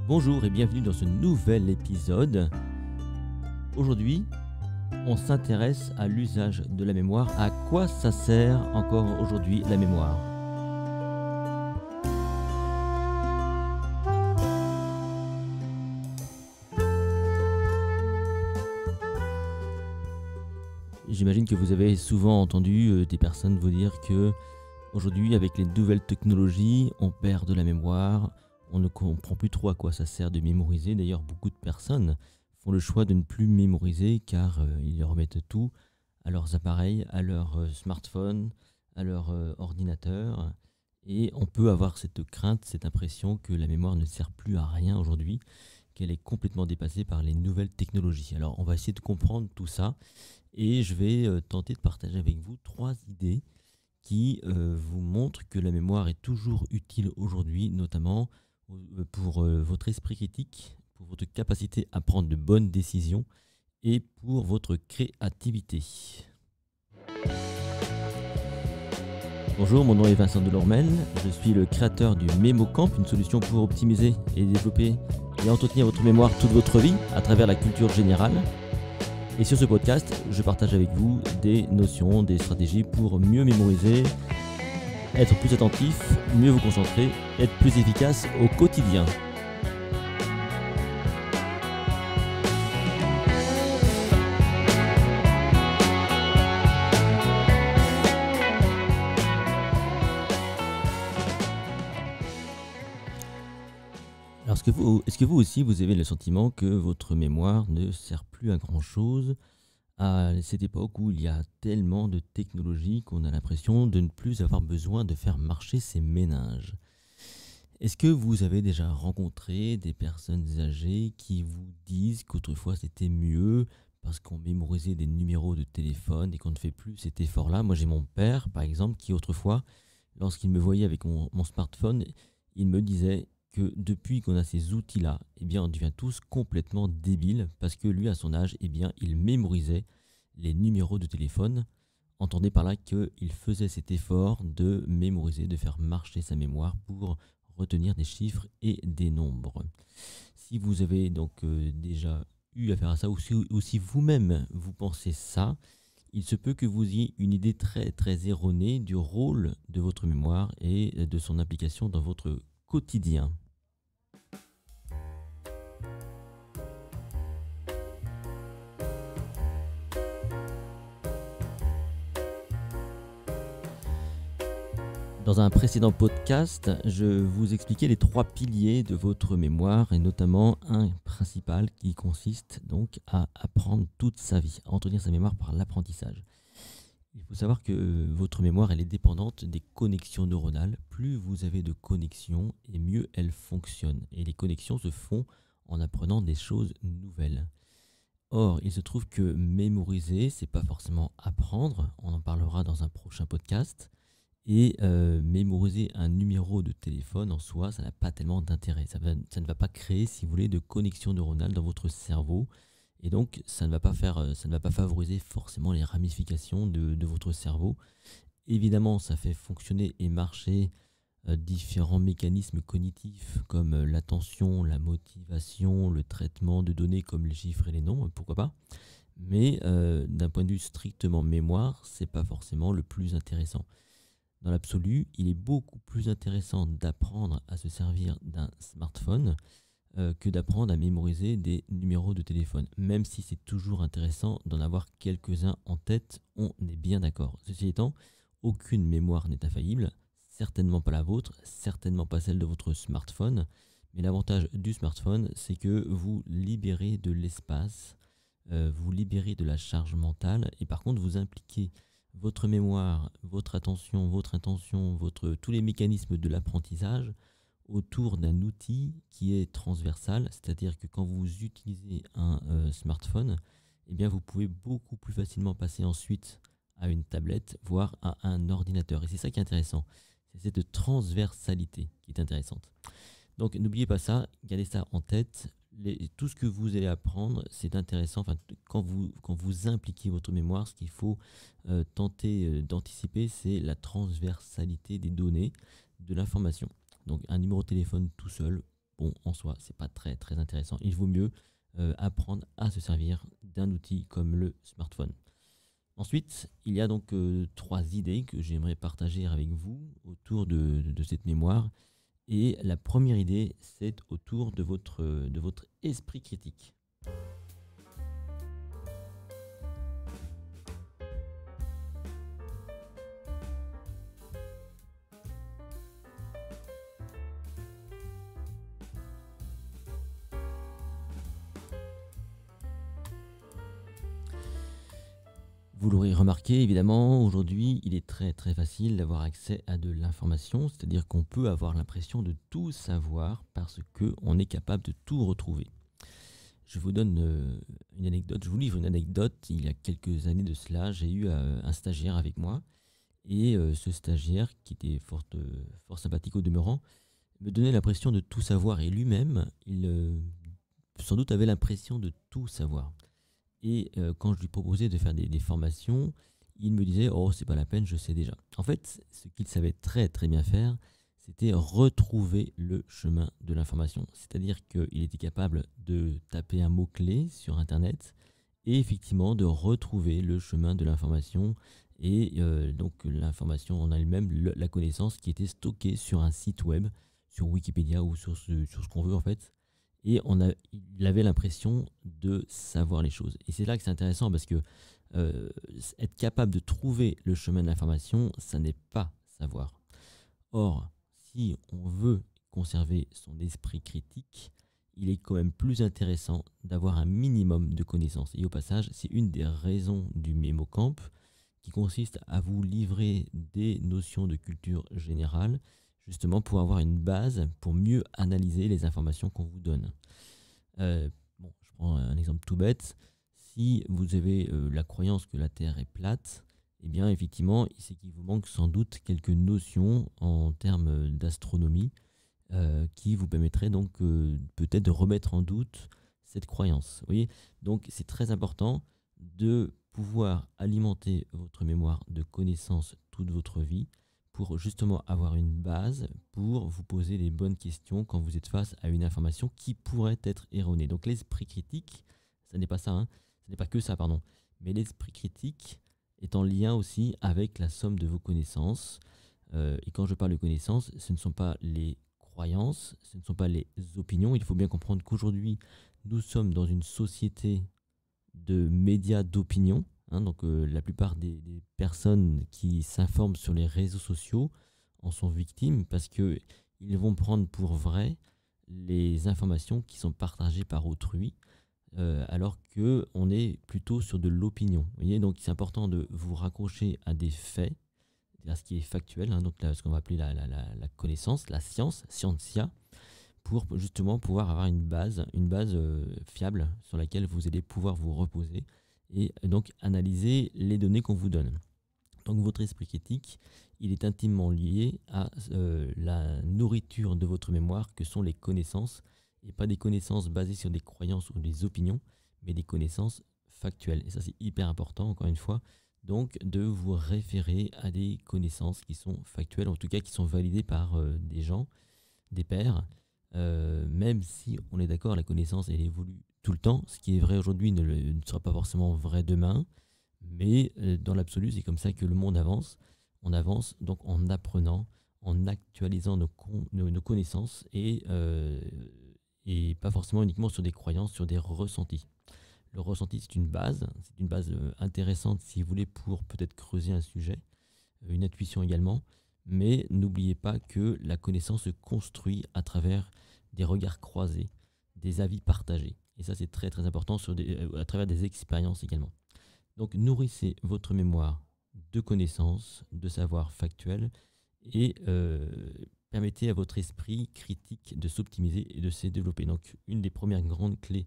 Bonjour et bienvenue dans ce nouvel épisode. Aujourd'hui, on s'intéresse à l'usage de la mémoire. À quoi ça sert encore aujourd'hui la mémoire? J'imagine que vous avez souvent entendu des personnes vous dire que aujourd'hui, avec les nouvelles technologies, on perd de la mémoire. On ne comprend plus trop à quoi ça sert de mémoriser. D'ailleurs, beaucoup de personnes font le choix de ne plus mémoriser car ils remettent tout à leurs appareils, à leur smartphone, à leur ordinateur. Et on peut avoir cette crainte, cette impression que la mémoire ne sert plus à rien aujourd'hui, qu'elle est complètement dépassée par les nouvelles technologies. Alors, on va essayer de comprendre tout ça et je vais tenter de partager avec vous 3 idées qui vous montrent que la mémoire est toujours utile aujourd'hui, notamment pour votre esprit critique, pour votre capacité à prendre de bonnes décisions et pour votre créativité. Bonjour, mon nom est Vincent Delormel, je suis le créateur du MemoCamp, une solution pour optimiser et développer et entretenir votre mémoire toute votre vie à travers la culture générale. Et sur ce podcast, je partage avec vous des notions, des stratégies pour mieux mémoriser, être plus attentif, mieux vous concentrer, être plus efficace au quotidien. Alors, est-ce que vous aussi, vous avez le sentiment que votre mémoire ne sert plus à grand-chose à cette époque où il y a tellement de technologies qu'on a l'impression de ne plus avoir besoin de faire marcher ses méninges? Est-ce que vous avez déjà rencontré des personnes âgées qui vous disent qu'autrefois c'était mieux parce qu'on mémorisait des numéros de téléphone et qu'on ne fait plus cet effort-là? Moi, j'ai mon père, par exemple, qui autrefois, lorsqu'il me voyait avec mon smartphone, il me disait que depuis qu'on a ces outils-là, eh bien, on devient tous complètement débiles parce que lui, à son âge, eh bien, il mémorisait les numéros de téléphone. Entendez par là qu'il faisait cet effort de mémoriser, de faire marcher sa mémoire pour retenir des chiffres et des nombres. Si vous avez donc déjà eu affaire à ça, ou si vous-même vous pensez ça, il se peut que vous ayez une idée très très erronée du rôle de votre mémoire et de son application dans votre quotidien. Dans un précédent podcast, je vous expliquais les 3 piliers de votre mémoire et notamment un principal qui consiste donc à apprendre toute sa vie, à entretenir sa mémoire par l'apprentissage. Il faut savoir que votre mémoire elle est dépendante des connexions neuronales. Plus vous avez de connexions et mieux elles fonctionnent. Et les connexions se font en apprenant des choses nouvelles. Or, il se trouve que mémoriser, c'est pas forcément apprendre. On en parlera dans un prochain podcast. Et mémoriser un numéro de téléphone en soi, ça n'a pas tellement d'intérêt. Ça ne va pas créer, si vous voulez, de connexion neuronale dans votre cerveau. Et donc, ça ne va pas favoriser forcément les ramifications de votre cerveau. Évidemment, ça fait fonctionner et marcher différents mécanismes cognitifs comme l'attention, la motivation, le traitement de données comme les chiffres et les nombres, pourquoi pas. Mais d'un point de vue strictement mémoire, c'est pas forcément le plus intéressant. Dans l'absolu, il est beaucoup plus intéressant d'apprendre à se servir d'un smartphone que d'apprendre à mémoriser des numéros de téléphone. Même si c'est toujours intéressant d'en avoir quelques-uns en tête, on est bien d'accord. Ceci étant, aucune mémoire n'est infaillible, certainement pas la vôtre, certainement pas celle de votre smartphone. Mais l'avantage du smartphone, c'est que vous libérez de l'espace, vous libérez de la charge mentale et par contre vous impliquez votre mémoire, votre attention, votre intention, tous les mécanismes de l'apprentissage autour d'un outil qui est transversal, c'est-à-dire que quand vous utilisez un smartphone, eh bien vous pouvez beaucoup plus facilement passer ensuite à une tablette, voire à un ordinateur. Et c'est ça qui est intéressant, c'est cette transversalité qui est intéressante. Donc n'oubliez pas ça, gardez ça en tête. Tout ce que vous allez apprendre, c'est intéressant. Enfin, quand vous impliquez votre mémoire, ce qu'il faut tenter d'anticiper, c'est la transversalité des données, de l'information. Donc un numéro de téléphone tout seul, bon, en soi, c'est pas très très intéressant. Il vaut mieux apprendre à se servir d'un outil comme le smartphone. Ensuite, il y a donc trois idées que j'aimerais partager avec vous autour de cette mémoire. Et la première idée, c'est autour de votre esprit critique. Vous l'aurez remarqué, évidemment, aujourd'hui, il est très très facile d'avoir accès à de l'information, c'est-à-dire qu'on peut avoir l'impression de tout savoir parce qu'on est capable de tout retrouver. Je vous donne une anecdote, je vous livre une anecdote. Il y a quelques années de cela, j'ai eu un stagiaire avec moi, et ce stagiaire, qui était fort sympathique au demeurant, me donnait l'impression de tout savoir, et lui-même, il sans doute avait l'impression de tout savoir. Et quand je lui proposais de faire des formations, il me disait «Oh, c'est pas la peine, je sais déjà». En fait, ce qu'il savait très très bien faire, c'était retrouver le chemin de l'information. C'est-à-dire qu'il était capable de taper un mot-clé sur Internet et effectivement de retrouver le chemin de l'information, et donc l'information en elle-même, la connaissance qui était stockée sur un site web, sur Wikipédia ou sur ce qu'on veut en fait. Et il avait l'impression de savoir les choses. Et c'est là que c'est intéressant parce que euh, être capable de trouver le chemin de l'information, ça n'est pas savoir. Or, si on veut conserver son esprit critique, il est quand même plus intéressant d'avoir un minimum de connaissances. Et au passage, c'est une des raisons du MemoCamp, qui consiste à vous livrer des notions de culture générale, justement pour avoir une base pour mieux analyser les informations qu'on vous donne. Bon, je prends un exemple tout bête. Si vous avez la croyance que la Terre est plate, eh bien effectivement, c'est qu'il vous manque sans doute quelques notions en termes d'astronomie qui vous permettraient donc peut-être de remettre en doute cette croyance. Vous voyez, donc c'est très important de pouvoir alimenter votre mémoire de connaissances toute votre vie pour justement avoir une base pour vous poser les bonnes questions quand vous êtes face à une information qui pourrait être erronée. Donc l'esprit critique, ça n'est pas ça, hein, ce n'est pas que ça, pardon, mais l'esprit critique est en lien aussi avec la somme de vos connaissances. Et quand je parle de connaissances, ce ne sont pas les croyances, ce ne sont pas les opinions. Il faut bien comprendre qu'aujourd'hui, nous sommes dans une société de médias d'opinion. Hein, donc la plupart des personnes qui s'informent sur les réseaux sociaux en sont victimes parce qu'ils vont prendre pour vrai les informations qui sont partagées par autrui, alors qu'on est plutôt sur de l'opinion. Vous voyez, donc c'est important de vous raccrocher à des faits, à ce qui est factuel, hein, donc là, ce qu'on va appeler la connaissance, la science, scientia, pour justement pouvoir avoir une base fiable sur laquelle vous allez pouvoir vous reposer et donc analyser les données qu'on vous donne. Donc votre esprit critique, il est intimement lié à la nourriture de votre mémoire que sont les connaissances, et pas des connaissances basées sur des croyances ou des opinions, mais des connaissances factuelles. Et ça c'est hyper important, encore une fois, donc de vous référer à des connaissances qui sont factuelles, en tout cas qui sont validées par des gens, des pairs, même si on est d'accord, la connaissance elle évolue tout le temps. Ce qui est vrai aujourd'hui ne sera pas forcément vrai demain, mais dans l'absolu, c'est comme ça que le monde avance. On avance donc en apprenant, en actualisant nos connaissances, et pas forcément uniquement sur des croyances, sur des ressentis. Le ressenti, c'est une base intéressante si vous voulez pour peut-être creuser un sujet, une intuition également. Mais n'oubliez pas que la connaissance se construit à travers des regards croisés, des avis partagés. Et ça, c'est très très important à travers des expériences également. Donc nourrissez votre mémoire de connaissances, de savoirs factuels, et permettez à votre esprit critique de s'optimiser et de se développer. Donc une des premières grandes clés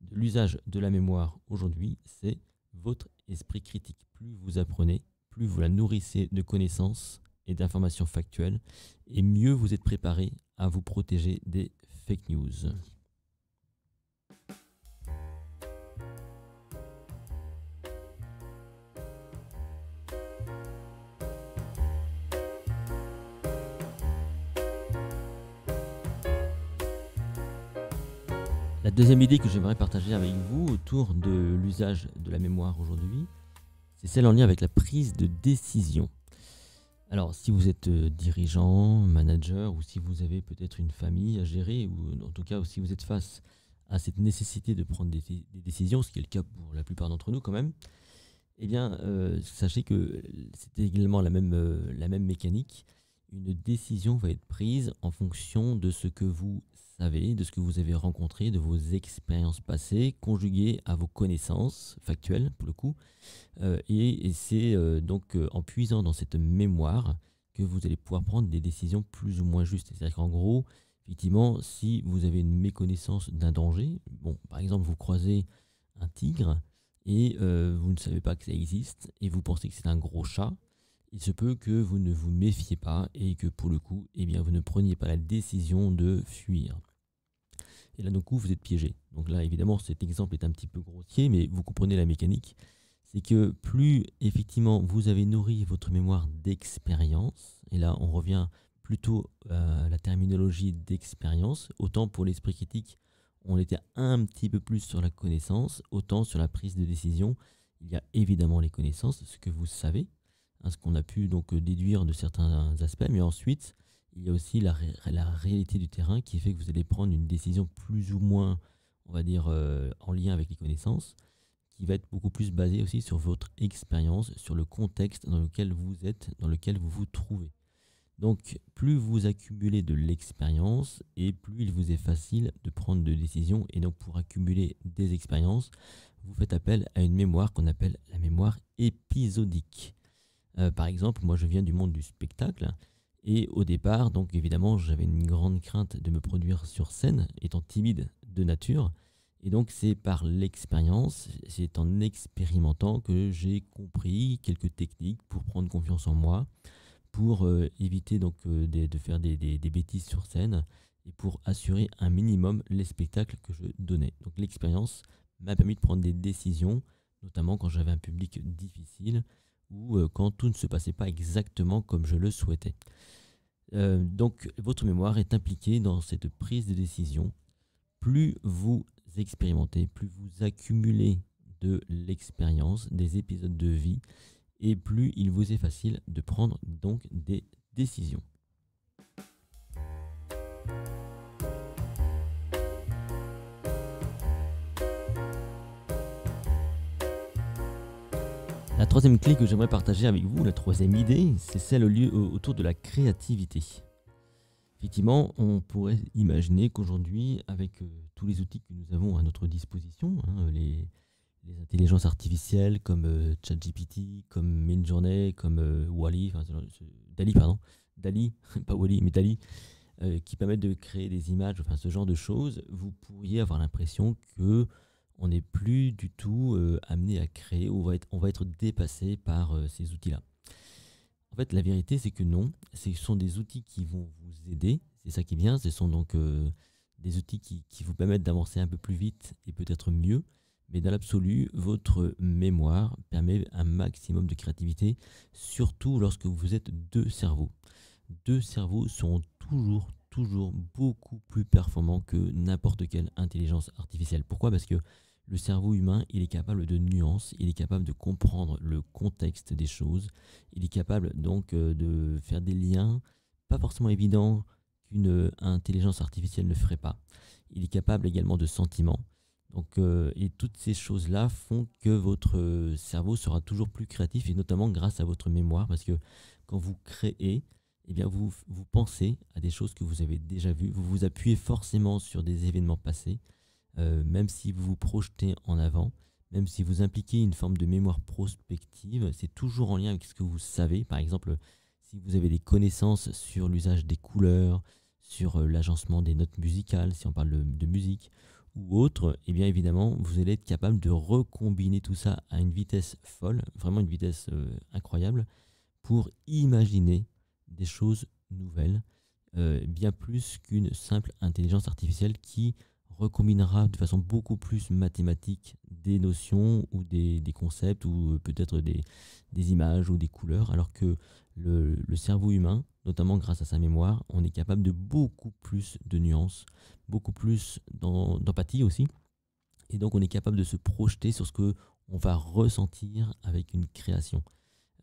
de l'usage de la mémoire aujourd'hui, c'est votre esprit critique. Plus vous apprenez, plus vous la nourrissez de connaissances et d'informations factuelles, et mieux vous êtes préparé à vous protéger des fake news. La deuxième idée que j'aimerais partager avec vous autour de l'usage de la mémoire aujourd'hui, c'est celle en lien avec la prise de décision. Alors, si vous êtes dirigeant, manager, ou si vous avez peut-être une famille à gérer, ou en tout cas, si vous êtes face à cette nécessité de prendre des décisions, ce qui est le cas pour la plupart d'entre nous quand même, eh bien, sachez que c'est également la même mécanique. Une décision va être prise en fonction de ce que vous savez, de ce que vous avez rencontré, de vos expériences passées, conjuguées à vos connaissances factuelles, pour le coup. Et c'est donc en puisant dans cette mémoire que vous allez pouvoir prendre des décisions plus ou moins justes. C'est-à-dire qu'en gros, effectivement, si vous avez une méconnaissance d'un danger, bon, par exemple, vous croisez un tigre et vous ne savez pas que ça existe et vous pensez que c'est un gros chat, il se peut que vous ne vous méfiez pas et que pour le coup, eh bien, vous ne preniez pas la décision de fuir. Et là, du coup, vous êtes piégé. Donc là, évidemment, cet exemple est un petit peu grossier, mais vous comprenez la mécanique. C'est que plus, effectivement, vous avez nourri votre mémoire d'expérience, et là, on revient plutôt à la terminologie d'expérience, autant pour l'esprit critique, on était un petit peu plus sur la connaissance, autant sur la prise de décision, il y a évidemment les connaissances, ce que vous savez, hein, ce qu'on a pu donc déduire de certains aspects, mais ensuite, il y a aussi la réalité du terrain qui fait que vous allez prendre une décision plus ou moins, on va dire, en lien avec les connaissances, qui va être beaucoup plus basée aussi sur votre expérience, sur le contexte dans lequel vous êtes, dans lequel vous vous trouvez. Donc, plus vous accumulez de l'expérience et plus il vous est facile de prendre de décisions. Et donc, pour accumuler des expériences, vous faites appel à une mémoire qu'on appelle la mémoire épisodique. Par exemple, moi, je viens du monde du spectacle. Et au départ, donc évidemment, j'avais une grande crainte de me produire sur scène, étant timide de nature. Et donc, c'est par l'expérience, c'est en expérimentant que j'ai compris quelques techniques pour prendre confiance en moi, pour éviter donc de faire des bêtises sur scène et pour assurer un minimum les spectacles que je donnais. Donc, l'expérience m'a permis de prendre des décisions, notamment quand j'avais un public difficile ou quand tout ne se passait pas exactement comme je le souhaitais. Donc, votre mémoire est impliquée dans cette prise de décision. Plus vous expérimentez, plus vous accumulez de l'expérience, des épisodes de vie, et plus il vous est facile de prendre donc des décisions. La troisième clé que j'aimerais partager avec vous, la troisième idée, c'est celle autour de la créativité. Effectivement, on pourrait imaginer qu'aujourd'hui, avec tous les outils que nous avons à notre disposition, hein, les intelligences artificielles comme ChatGPT, comme Midjourney, comme Wall-E, Dali, pardon, Dali, pas Wall-E, mais Dali, qui permettent de créer des images, enfin ce genre de choses, vous pourriez avoir l'impression que on n'est plus du tout amené à créer, ou on va être dépassé par ces outils-là. En fait, la vérité, c'est que non. Ce sont des outils qui vont vous aider. C'est ça qui est bien. Ce sont donc des outils qui vous permettent d'avancer un peu plus vite et peut-être mieux. Mais dans l'absolu, votre mémoire permet un maximum de créativité, surtout lorsque vous êtes deux cerveaux. Deux cerveaux sont toujours beaucoup plus performants que n'importe quelle intelligence artificielle. Pourquoi ? Parce que le cerveau humain, il est capable de nuances, il est capable de comprendre le contexte des choses, il est capable donc de faire des liens pas forcément évidents qu'une intelligence artificielle ne ferait pas. Il est capable également de sentiments. Donc, et toutes ces choses-là font que votre cerveau sera toujours plus créatif, et notamment grâce à votre mémoire, parce que quand vous créez, eh bien vous pensez à des choses que vous avez déjà vues, vous vous appuyez forcément sur des événements passés, même si vous vous projetez en avant, même si vous impliquez une forme de mémoire prospective, c'est toujours en lien avec ce que vous savez. Par exemple, si vous avez des connaissances sur l'usage des couleurs, sur l'agencement des notes musicales, si on parle de musique, ou autre, eh bien évidemment, vous allez être capable de recombiner tout ça à une vitesse folle, vraiment une vitesse incroyable, pour imaginer des choses nouvelles, bien plus qu'une simple intelligence artificielle qui recombinera de façon beaucoup plus mathématique des notions ou des concepts ou peut-être des images ou des couleurs, alors que le cerveau humain notamment grâce à sa mémoire, on est capable de beaucoup plus de nuances, beaucoup plus d'empathie aussi. Et donc on est capable de se projeter sur ce qu'on va ressentir avec une création.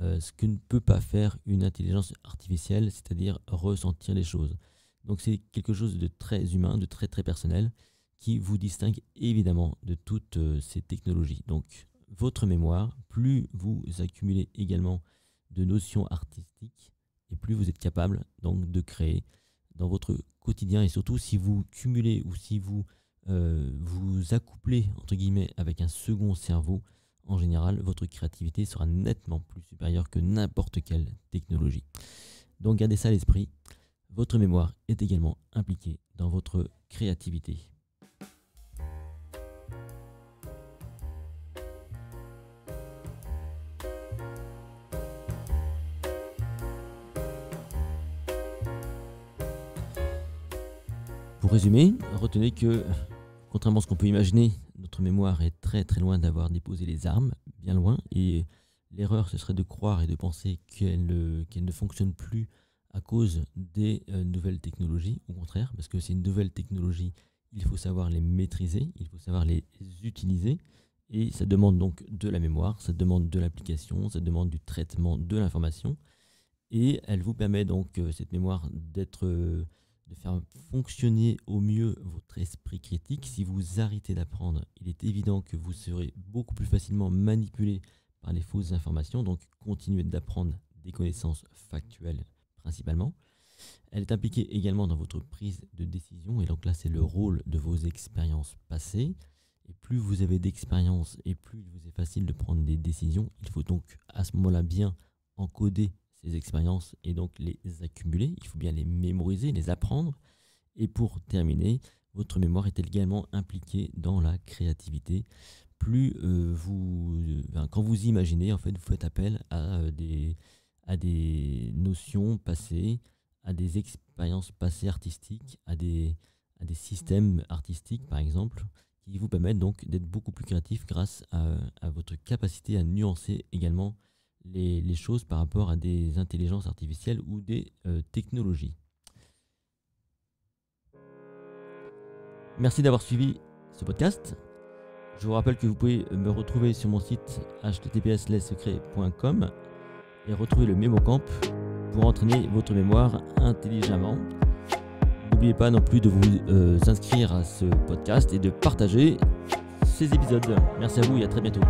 Ce que ne peut pas faire une intelligence artificielle, c'est-à-dire ressentir les choses. Donc c'est quelque chose de très humain, de très très personnel, qui vous distingue évidemment de toutes ces technologies. Donc votre mémoire, plus vous accumulez également de notions artistiques, et plus vous êtes capable donc de créer dans votre quotidien, et surtout si vous cumulez ou si vous vous accouplez entre guillemets avec un second cerveau, en général, votre créativité sera nettement plus supérieure que n'importe quelle technologie. Donc gardez ça à l'esprit, votre mémoire est également impliquée dans votre créativité. Pour résumer, retenez que, contrairement à ce qu'on peut imaginer, notre mémoire est très très loin d'avoir déposé les armes, bien loin, et l'erreur ce serait de croire et de penser qu'elle ne fonctionne plus à cause des nouvelles technologies, au contraire, parce que ces nouvelles technologies, il faut savoir les maîtriser, il faut savoir les utiliser, et ça demande donc de la mémoire, ça demande de l'application, ça demande du traitement de l'information, et elle vous permet donc, cette mémoire, de faire fonctionner au mieux votre esprit critique. Si vous arrêtez d'apprendre, il est évident que vous serez beaucoup plus facilement manipulé par les fausses informations, donc continuez d'apprendre des connaissances factuelles principalement. Elle est impliquée également dans votre prise de décision, et donc là c'est le rôle de vos expériences passées. Et plus vous avez d'expérience et plus il vous est facile de prendre des décisions, il faut donc à ce moment-là bien encoder ces expériences et donc les accumuler. Il faut bien les mémoriser, les apprendre. Et pour terminer, votre mémoire est également impliquée dans la créativité. Plus quand vous imaginez, en fait, vous faites appel à des notions passées, à des expériences passées artistiques, à des systèmes artistiques, par exemple, qui vous permettent donc d'être beaucoup plus créatif grâce à votre capacité à nuancer également les choses par rapport à des intelligences artificielles ou des technologies. Merci d'avoir suivi ce podcast. Je vous rappelle que vous pouvez me retrouver sur mon site https://lessecrets.com et retrouver le MémoCamp pour entraîner votre mémoire intelligemment. N'oubliez pas non plus de vous inscrire à ce podcast et de partager ces épisodes. Merci à vous et à très bientôt.